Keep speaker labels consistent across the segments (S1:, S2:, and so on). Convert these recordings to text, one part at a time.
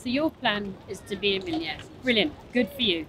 S1: So your plan is to be a millionaire. Brilliant, good for you.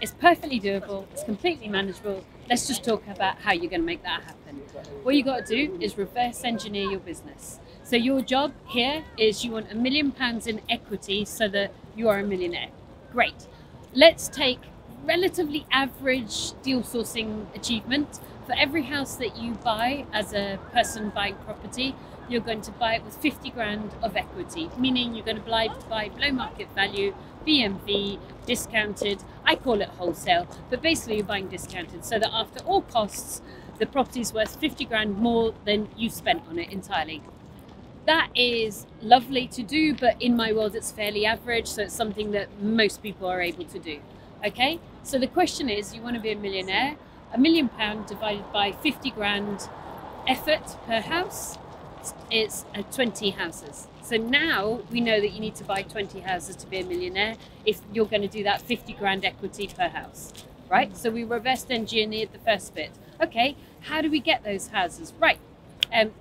S1: It's perfectly doable, it's completely manageable. Let's just talk about how you're going to make that happen. What you got to do is reverse engineer your business. So your job here is you want £1 million in equity so that you are a millionaire. Great. Let's take relatively average deal sourcing achievement. For every house that you buy as a person buying property, you're going to buy it with 50 grand of equity, meaning you're going to buy below market value, BMV, discounted. I call it wholesale, but basically you're buying discounted so that after all costs, the property is worth 50 grand more than you spent on it entirely. That is lovely to do, but in my world it's fairly average, so it's something that most people are able to do. Okay, so the question is, you want to be a millionaire, £1 million divided by 50 grand effort per house, it's 20 houses. So now we know that you need to buy 20 houses to be a millionaire if you're going to do that 50 grand equity per house, right? So we reverse engineered the first bit. Okay, how do we get those houses? Right.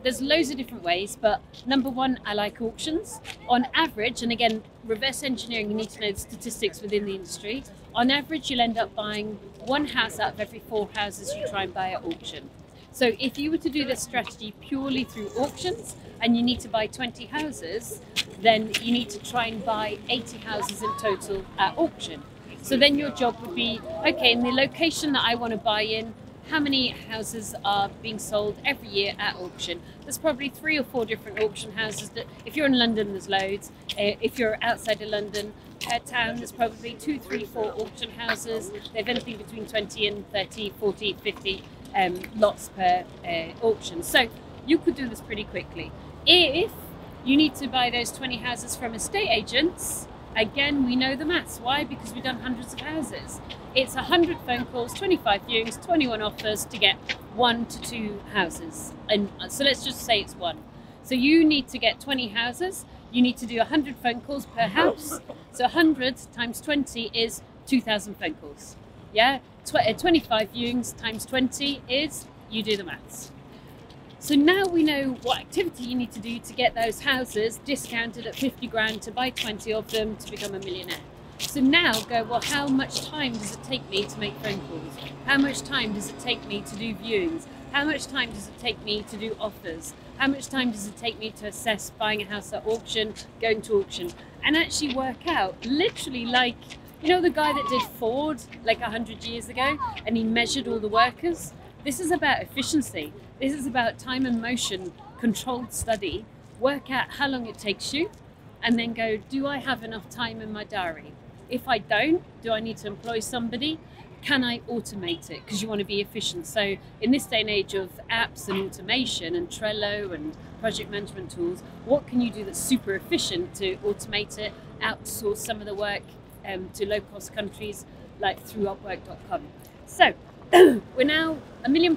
S1: There's loads of different ways, but number one, I like auctions. On average, and again, reverse engineering, you need to know the statistics within the industry. On average, you'll end up buying one house out of every 4 houses you try and buy at auction. So if you were to do this strategy purely through auctions and you need to buy 20 houses, then you need to try and buy 80 houses in total at auction. So then your job would be, okay, in the location that I want to buy in, how many houses are being sold every year at auction? There's probably 3 or 4 different auction houses. That, if you're in London, there's loads. If you're outside of London, per town, there's probably 2, 3, 4 auction houses. They have anything between 20 and 30, 40, 50 lots per auction. So you could do this pretty quickly. If you need to buy those 20 houses from estate agents, again, we know the maths. Why? Because we've done hundreds of houses. It's 100 phone calls, 25 viewings, 21 offers to get 1 to 2 houses. And so let's just say it's 1. So you need to get 20 houses. You need to do 100 phone calls per house. So 100 times 20 is 2,000 phone calls. Yeah, 25 viewings times 20 is, you do the maths. So now we know what activity you need to do to get those houses discounted at 50 grand to buy 20 of them to become a millionaire. So now go, well, how much time does it take me to make phone calls? How much time does it take me to do viewings? How much time does it take me to do offers? How much time does it take me to assess buying a house at auction, going to auction, and actually work out, literally like, you know, the guy that did Ford like 100 years ago and he measured all the workers? This is about efficiency. This is about time and motion, controlled study. Work out how long it takes you and then go, do I have enough time in my diary? If I don't, do I need to employ somebody? Can I automate it? Because you want to be efficient. So in this day and age of apps and automation and Trello and project management tools, what can you do that's super efficient to automate it, outsource some of the work to low-cost countries like through Upwork.com. So we're now £1 million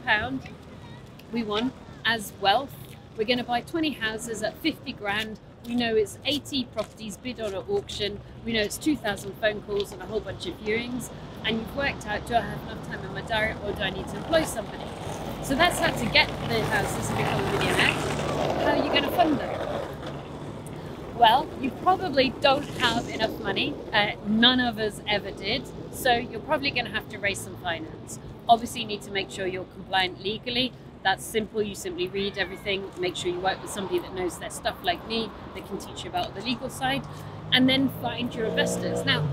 S1: we want as wealth. We're going to buy 20 houses at 50 grand. We know it's 80 properties bid on at auction. We know it's 2,000 phone calls and a whole bunch of viewings. And you've worked out, do I have enough time in my diary or do I need to employ somebody? So that's how to get the houses and become a millionaire. How are you going to fund them? Well, you probably don't have enough money. None of us ever did. So you're probably going to have to raise some finance. Obviously, you need to make sure you're compliant legally. That's simple. You simply read everything, make sure you work with somebody that knows their stuff like me, that can teach you about the legal side, and then find your investors. Now,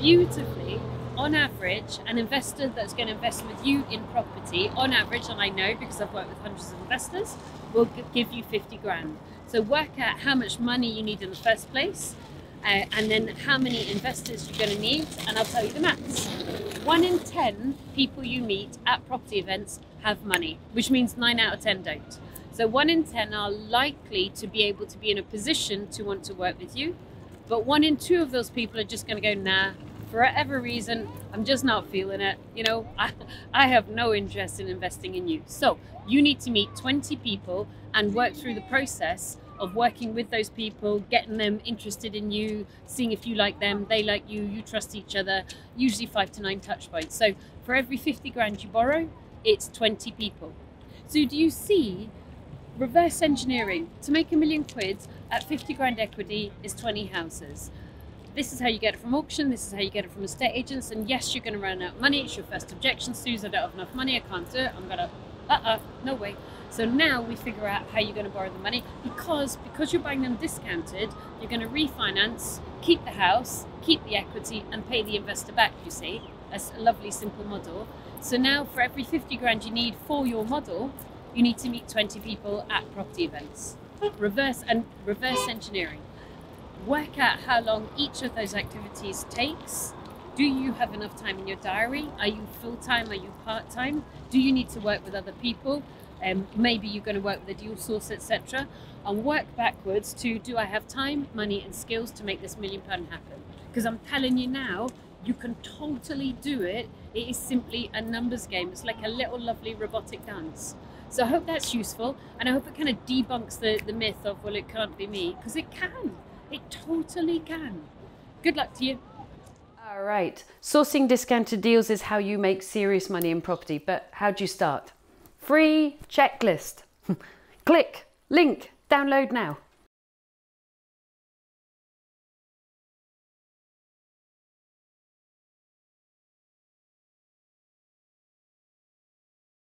S1: beautifully, on average, an investor that's going to invest with you in property, on average, and I know because I've worked with hundreds of investors, will give you 50 grand. So work out how much money you need in the first place, and then how many investors you're going to need, and I'll tell you the maths. 1 in 10 people you meet at property events have money, which means 9 out of 10 don't. So 1 in 10 are likely to be able to be in a position to want to work with you, but 1 in 2 of those people are just going to go, nah, for whatever reason, I'm just not feeling it. You know, I have no interest in investing in you. So you need to meet 20 people and work through the process of working with those people, getting them interested in you, seeing if you like them, they like you, you trust each other, usually 5 to 9 touch points. So for every 50 grand you borrow, it's 20 people. So do you see Reverse engineering. To make £1 million at 50 grand equity is 20 houses. This is how you get it from auction, this is how you get it from estate agents, and yes, you're going to run out of money. It's your first objection, Suze, I don't have enough money, I can't do it, I'm going to, no way. So now we figure out how you're going to borrow the money, because you're buying them discounted, you're going to refinance, keep the house, keep the equity, and pay the investor back, you see. That's a lovely, simple model. So now for every 50 grand you need for your model, you need to meet 20 people at property events. Reverse engineering. Work out how long each of those activities takes. Do you have enough time in your diary? Are you full-time? Are you part-time? Do you need to work with other people? Maybe you're going to work with a dual source, etc. And work backwards to, do I have time, money and skills to make this £1 million happen? Because I'm telling you now, you can totally do it. It is simply a numbers game. It's like a little lovely robotic dance. So I hope that's useful, and I hope it kind of debunks the myth of, well, it can't be me, because it can. It totally can. Good luck to you.
S2: All right. Sourcing discounted deals is how you make serious money in property, but how do you start? Free checklist. Click, link, download now.